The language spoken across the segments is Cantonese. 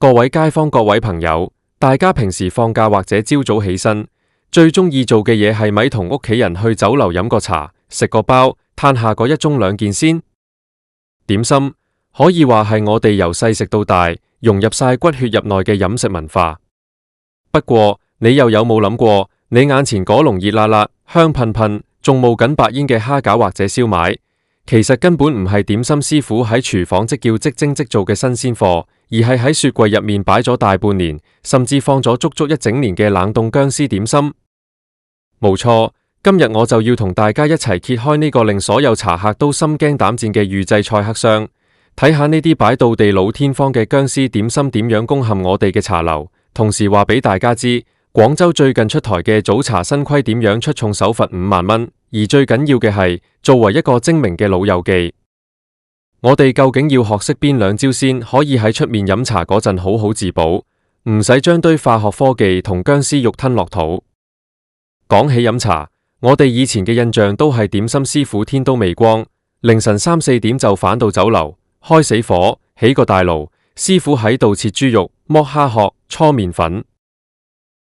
各位街坊、各位朋友，大家平時放假或者朝早起身，最中意做嘅嘢係咪同屋企人去酒樓飲個茶、食個包、嘆下嗰一盅兩件先？點心可以話係我哋由細食到大，融入晒骨血入內嘅飲食文化。不過你又有冇諗過，你眼前嗰籠熱辣辣、香噴噴、仲冒緊白煙嘅蝦餃或者燒賣，其實根本唔係點心師傅喺廚房即叫即蒸即做嘅新鮮貨，而係喺雪櫃入面擺咗大半年，甚至放咗足足一整年嘅冷凍薑絲點心。冇錯，今日我就要同大家一齊揭開呢個令所有茶客都心驚膽戰嘅預製菜黑箱，睇下呢啲擺到地老天荒嘅薑絲點心點樣攻陷我哋嘅茶樓。同時話俾大家知，廣州最近出台嘅早茶新規點樣出重手罰5萬蚊，而最緊要嘅係，作為一個精明嘅老友記，我哋究竟要學識邊兩招先可以喺出面飲茶嗰陣好好自保，唔使將堆化學科技同薑絲肉吞落肚。講起飲茶，我哋以前嘅印象都係點心師傅天都未光，凌晨3、4點就返到酒樓，開死火，起個大爐，師傅喺度切豬肉、剝蝦殼、搓麵粉。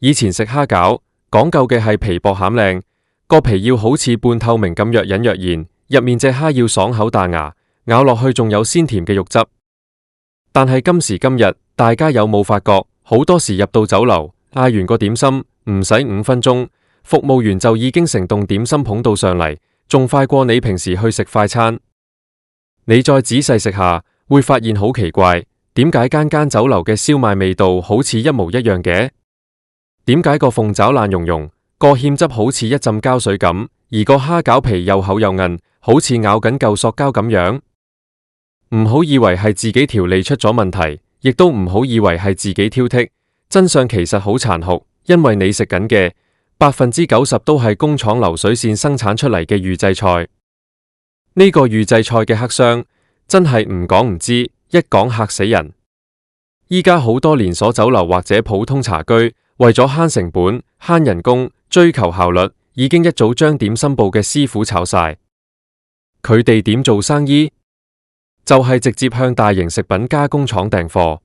以前食蝦餃講究嘅係皮薄餡靚，個皮要好似半透明咁若隱若現，入面隻蝦要爽口彈牙，咬落去仲有鮮甜嘅肉汁。但係今時今日，大家有冇發覺，好多時入到酒樓，嗌完個點心，唔使5分鐘，服務員就已經成棟點心捧到上嚟，仲快過你平時去食快餐。你再仔細食下，會發現好奇怪。點解間酒樓嘅燒賣味道好似一模一樣嘅？點解個鳳爪爛溶溶，個芡汁好似一浸膠水咁，而個蝦餃皮又厚又韌，好似咬緊嚿塑膠咁樣？唔好以為係自己調理出咗問題，亦都唔好以為係自己挑剔，真相其實好殘酷，因為你食緊嘅90%都係工廠流水線生產出嚟嘅預製菜。呢個預製菜嘅黑箱真係唔講唔知，一講嚇死人。依家好多連鎖酒樓或者普通茶居，為咗慳成本、慳人工、追求效率，已經一早將點心部嘅師傅炒晒。佢哋點做生意？就係直接向大型食品加工廠訂貨。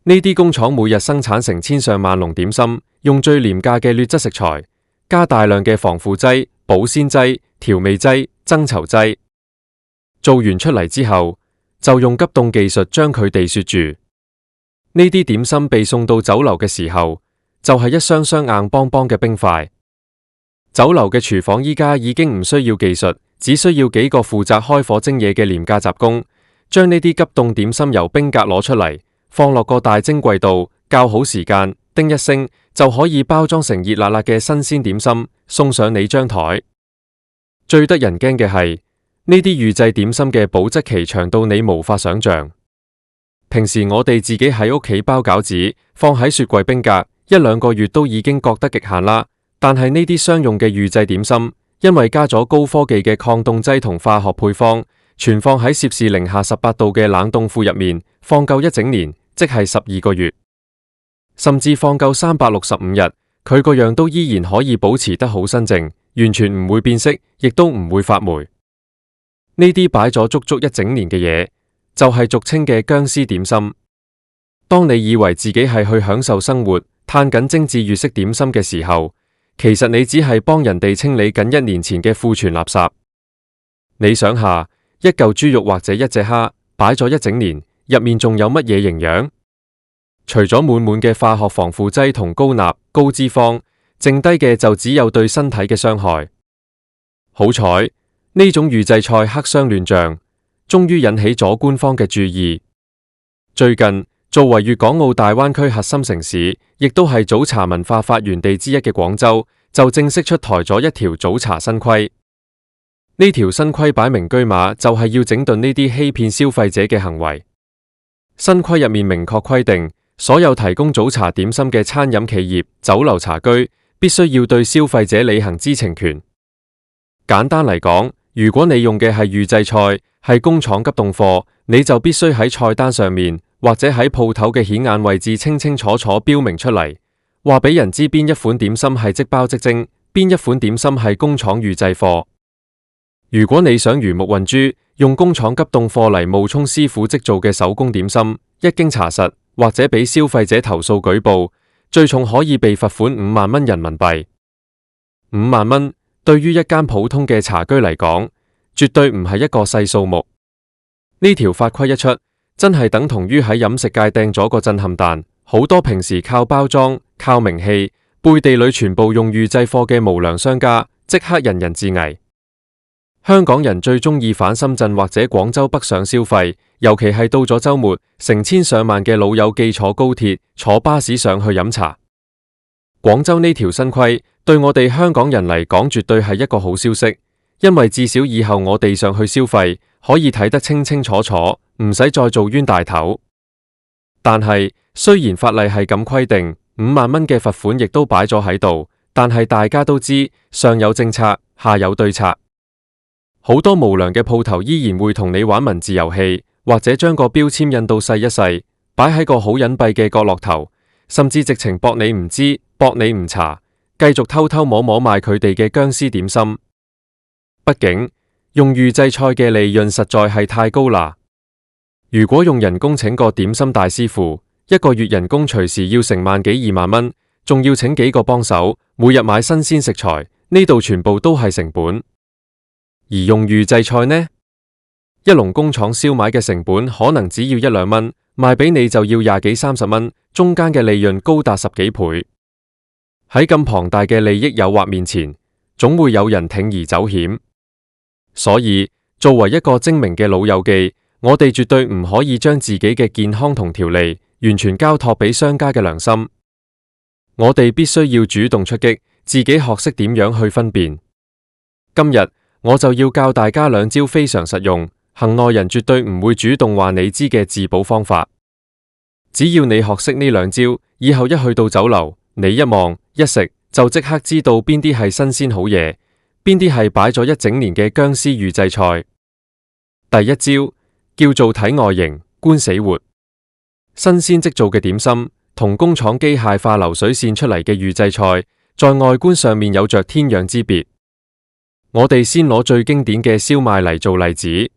呢啲工廠每日生產成千上萬籠點心，用最廉價嘅劣質食材，加大量嘅防腐劑、保鮮劑、調味劑、增稠劑，做完出嚟之後，就用急凍技術將佢哋雪住。呢啲點心被送到酒樓嘅時候，就係一箱箱硬邦邦嘅冰塊。酒樓嘅廚房依家已經唔需要技術，只需要幾個負責開火蒸嘢嘅廉價雜工，將呢啲急凍點心由冰格攞出嚟，放落個大蒸櫃度，校好時間，叮一聲就可以包裝成熱辣辣嘅新鮮點心，送上你張台。最得人驚嘅係，呢啲預製點心嘅保質期長到你無法想象。平時我哋自己喺屋企包餃子，放喺雪櫃冰格1、2個月都已經覺得極限啦。但係呢啲商用嘅預製點心，因為加咗高科技嘅抗凍劑同化學配方，存放喺攝氏零下18度嘅冷凍庫入面，放夠一整年，即係12個月，甚至放夠365日，佢個樣都依然可以保持得好新淨，完全唔會變色，亦都唔會發霉。呢啲擺咗足足一整年嘅嘢，就係俗稱嘅薑絲點心。當你以為自己係去享受生活，嘆緊精緻粵式點心嘅時候，其實你只係幫人哋清理緊1年前嘅庫存垃圾。你想下，一嚿豬肉或者一隻蝦擺咗一整年，入面仲有乜嘢營養？除咗滿滿嘅化學防腐劑同高鈉、高脂肪，剩低嘅就只有對身體嘅傷害。好彩，呢種預製菜黑箱亂象，終於引起咗官方嘅注意。最近，作為粵港澳大灣區核心城市，亦都係早茶文化發源地之一嘅廣州，就正式出台咗一條早茶新規。呢條新規擺明車馬，就係要整頓呢啲欺騙消費者嘅行為。新規入面明確規定，所有提供早茶點心嘅餐飲企業、酒樓茶居，必須要對消費者履行知情權。簡單嚟講，如果你用嘅係預製菜，係工廠急凍貨，你就必須喺菜單上面，或者喺鋪頭嘅顯眼位置清清楚楚標明出嚟，話俾人知邊一款點心係即包即蒸，邊一款點心係工廠預製貨。如果你想魚目混珠，用工廠急凍貨嚟冒充師傅即做嘅手工點心，一經查實，或者俾消費者投訴舉報，最重可以被罰款5萬蚊人民幣。5萬蚊對於一間普通嘅茶居嚟講，絕對唔係一個細數目。呢條法規一出，真係等同於喺飲食界掟咗個震撼彈，好多平時靠包裝、靠名氣，背地裏全部用預製貨嘅無良商家，即刻人人自危。香港人最中意返深圳或者廣州北上消費，尤其係到咗週末，成千上萬嘅老友記坐高鐵、坐巴士上去飲茶。廣州呢條新規對我哋香港人嚟講絕對係一個好消息，因為至少以後我哋上去消費可以睇得清清楚楚，唔使再做冤大頭。但係雖然法例係咁規定，5萬蚊嘅罰款亦都擺咗喺度，但係大家都知上有政策，下有對策。好多無良嘅鋪頭依然會同你玩文字遊戲，或者將個標籤印到細一細，擺喺個好隱蔽嘅角落頭，甚至直情博你唔知，博你唔查，繼續偷偷摸摸賣佢哋嘅僵屍點心。畢竟用預製菜嘅利潤實在係太高啦。如果用人工請個點心大師傅，一個月人工隨時要成萬幾2萬蚊，仲要請幾個幫手，每日買新鮮食材，呢度全部都係成本。而用預製菜呢？一籠工廠燒賣嘅成本可能只要1、2蚊，賣俾你就要20幾30蚊，中間嘅利潤高達10幾倍。喺咁龐大嘅利益誘惑面前，總會有人鋌而走險。所以，作為一個精明嘅老友記，我哋絕對唔可以將自己嘅健康同條理完全交託俾商家嘅良心。我哋必須要主動出擊，自己學識點樣去分辨。今日我就要教大家2招非常實用，行內人絕對唔會主動話你知嘅自保方法。只要你學識呢2招，以後一去到酒樓，你一望一食就即刻知道邊啲係新鮮好嘢，邊啲係擺咗一整年嘅僵屍預製菜。第一招叫做睇外形，觀死活。新鮮即做嘅點心同工廠機械化流水線出嚟嘅預製菜，在外觀上面有着天壤之別。我哋先攞最經典嘅燒賣嚟做例子。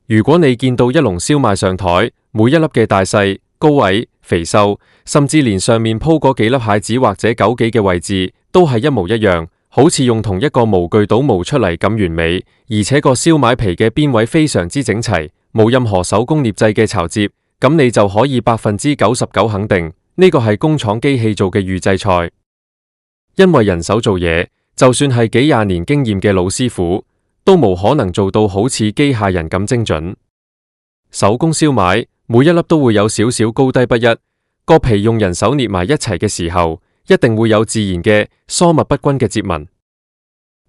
如果你見到一籠燒賣上台，每一粒嘅大細、高矮、肥瘦，甚至連上面鋪嗰幾粒蟹子或者枸杞嘅位置，都係一模一樣，好似用同一個模具倒模出嚟咁完美，而且個燒賣皮嘅邊位非常之整齊，冇任何手工鑷製嘅巢接，咁你就可以99%肯定，呢個係工廠機器做嘅預製菜。因為人手做嘢，就算係幾廿年經驗嘅老師傅，都冇可能做到好似機械人咁精準。手工燒賣每一粒都會有少少高低不一，個皮用人手捏埋一齊嘅時候，一定會有自然嘅疏密不均嘅接紋。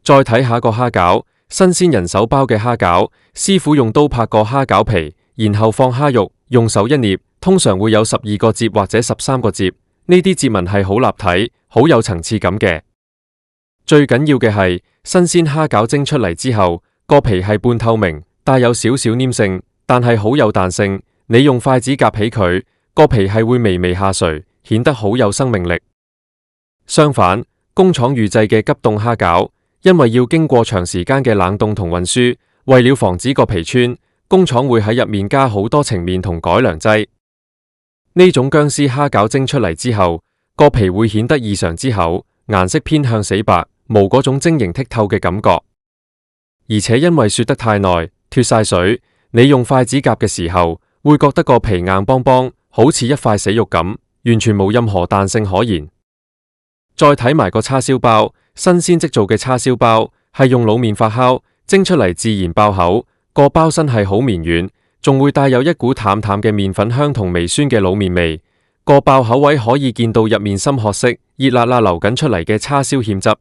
再睇下個蝦餃，新鮮人手包嘅蝦餃，師傅用刀拍個蝦餃皮，然後放蝦肉，用手一捏，通常會有12個折或者13個折，呢啲折紋係好立體，好有層次感嘅。最緊要嘅係新鮮蝦餃蒸出嚟之後，個皮係半透明，帶有少少黏性，但係好有彈性。你用筷子夾起佢，個皮係會微微下垂，顯得好有生命力。相反，工廠預製嘅急凍蝦餃，因為要經過長時間嘅冷凍同運輸，為了防止個皮穿，工廠會喺入面加好多澄面同改良劑。呢種僵屍蝦餃蒸出嚟之後，個皮會顯得異常之厚，顏色偏向死白，冇嗰種晶瑩剔透嘅感覺。而且因為雪得太耐，脫晒水，你用筷子夾嘅時候，會覺得個皮硬邦邦，好似一塊死肉咁，完全冇任何彈性可言。再睇埋個叉燒包，新鮮即做嘅叉燒包係用老麵發酵，蒸出嚟自然爆口，個包身係好綿軟，仲會帶有一股淡淡嘅麵粉香同微酸嘅老麵味。個爆口位可以見到入面深褐色、熱辣辣流緊出嚟嘅叉燒芡汁。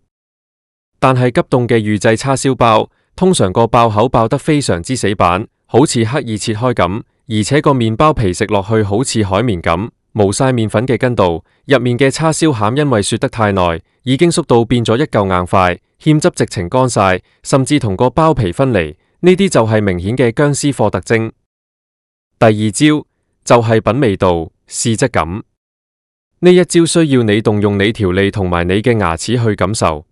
但係急凍嘅預製叉燒包，通常個爆口爆得非常之死板，好似刻意切開咁。而且個麵包皮食落去好似海綿咁，冇晒麵粉嘅筋道，入面嘅叉燒餡因為雪得太耐，已經縮到變咗一嚿硬塊，芡汁直情乾晒，甚至同個包皮分離，呢啲就係明顯嘅僵屍貨特徵。第2招就係品味道、試質感。呢一招需要你動用你條脷同埋你嘅牙齒去感受。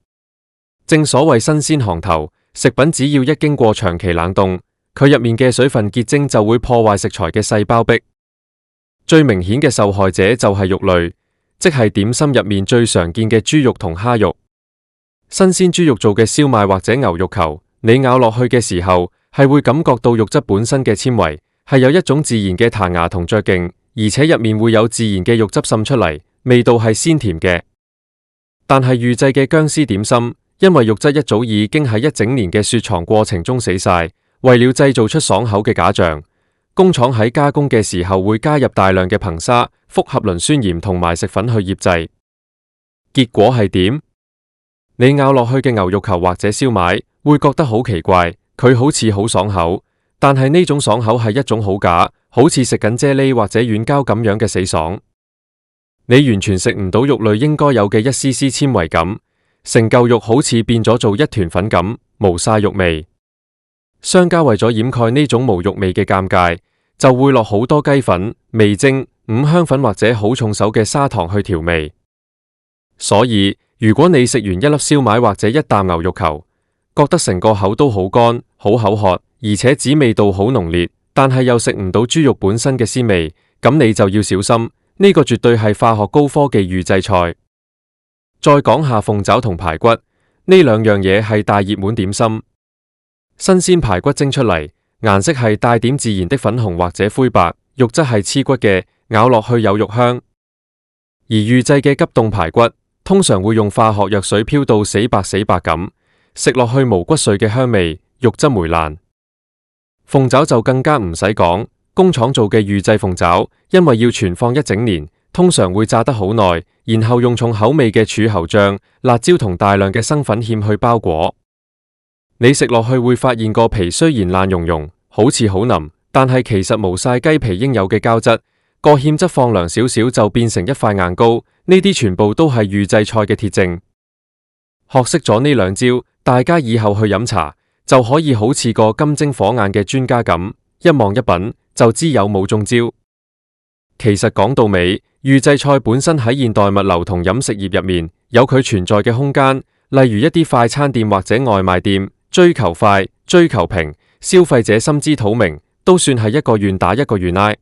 正所謂新鮮行頭，食品只要一經過長期冷凍，佢入面嘅水分結晶就會破壞食材嘅細胞壁。最明顯嘅受害者就係肉類，即係點心入面最常見嘅豬肉同蝦肉。新鮮豬肉做嘅燒賣或者牛肉球，你咬落去嘅時候係會感覺到肉質本身嘅纖維，係有一種自然嘅彈牙同嚼勁，而且入面會有自然嘅肉汁滲出嚟，味道係鮮甜嘅。但係預製嘅薑絲點心，因為肉質一早已經喺一整年嘅雪藏過程中死晒，為了製造出爽口嘅假象，工廠喺加工嘅時候會加入大量嘅硼砂、複合磷酸鹽同埋食粉去醃製。結果係點？你咬落去嘅牛肉球或者燒賣會覺得好奇怪，佢好似好爽口，但係呢種爽口係一種好假，好似食緊啫喱或者軟膠咁樣嘅死爽。你完全食唔到肉類應該有嘅一絲絲纖維感，成嚿肉好似變咗做一團粉咁，無晒肉味。商家為咗掩蓋呢種無肉味嘅尷尬，就會落好多雞粉、味精、五香粉或者好重手嘅砂糖去調味。所以如果你食完一粒燒賣或者一啖牛肉球，覺得成個口都好乾、好口渴，而且紫味道好濃烈，但係又食唔到豬肉本身嘅鮮味，咁你就要小心，呢個絕對係化學高科技預製菜。再講下鳳爪同排骨，呢兩樣嘢係大熱門點心。新鮮排骨蒸出嚟，顏色係帶點自然的粉紅或者灰白，肉質係黐骨嘅，咬落去有肉香。而預製嘅急凍排骨，通常會用化學藥水飄到死白死白咁，食落去無骨髓嘅香味，肉質霉爛。鳳爪就更加唔使講，工廠做嘅預製鳳爪，因為要存放一整年，通常會炸得好耐，然後用重口味嘅柱侯醬、辣椒同大量嘅生粉芡去包裹。你食落去會發現個皮雖然爛溶溶，好似好腍，但係其實無晒雞皮應有嘅膠質。個芡質放涼少少就變成一塊硬膏，呢啲全部都係預製菜嘅鐵證。學識咗呢兩招，大家以後去飲茶就可以好似個金睛火眼嘅專家咁，一望一品就知有冇中招。其實講到尾，預製菜本身喺現代物流同飲食業入面有佢存在嘅空間，例如一啲快餐店或者外賣店，追求快、追求平，消費者心知肚明，都算係一個願打一個願挨。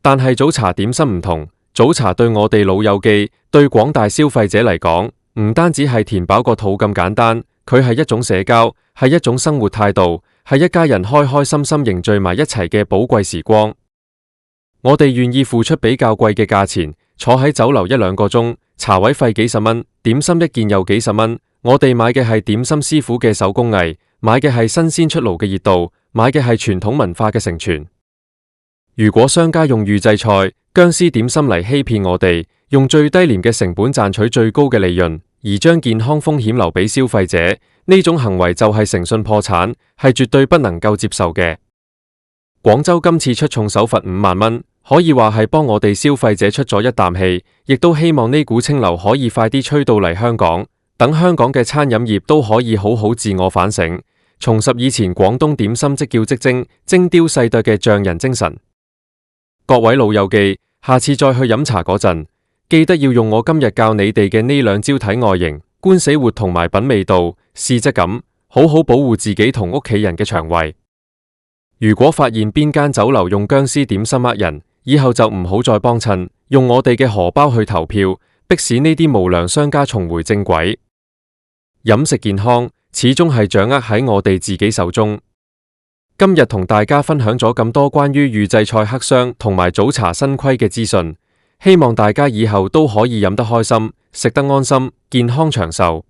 但係早茶點心唔同，早茶對我哋老友記，對廣大消費者嚟講，唔單止係填飽個肚咁簡單，佢係一種社交，係一種生活態度，係一家人開開心心凝聚埋一齊嘅寶貴時光。我哋願意付出比較貴嘅價錢，坐喺酒樓一兩個鐘，茶位費幾十蚊，點心一件又幾十蚊。我哋買嘅係點心師傅嘅手工藝，買嘅係新鮮出爐嘅熱度，買嘅係傳統文化嘅承傳。如果商家用預製菜、薑絲點心嚟欺騙我哋，用最低廉嘅成本賺取最高嘅利潤，而將健康風險留俾消費者，呢種行為就係誠信破產，係絕對不能夠接受嘅。廣州今次出重手罰5萬蚊，可以話係幫我哋消費者出咗一啖氣，亦都希望呢股清流可以快啲吹到嚟香港，等香港嘅餐飲業都可以好好自我反省，重拾以前廣東點心即叫即蒸、精雕細琢嘅匠人精神。各位老友記，下次再去飲茶嗰陣，記得要用我今日教你哋嘅呢兩招睇外形、觀死活同埋品味道、試質感，好好保護自己同屋企人嘅腸胃。如果發現邊間酒樓用薑絲點心呃人，以後就唔好再幫襯，用我哋嘅荷包去投票，迫使呢啲無良商家重回正軌。飲食健康始終係掌握喺我哋自己手中。今日同大家分享咗咁多關於預製菜黑箱同埋早茶新規嘅資訊，希望大家以後都可以飲得開心，食得安心，健康長壽。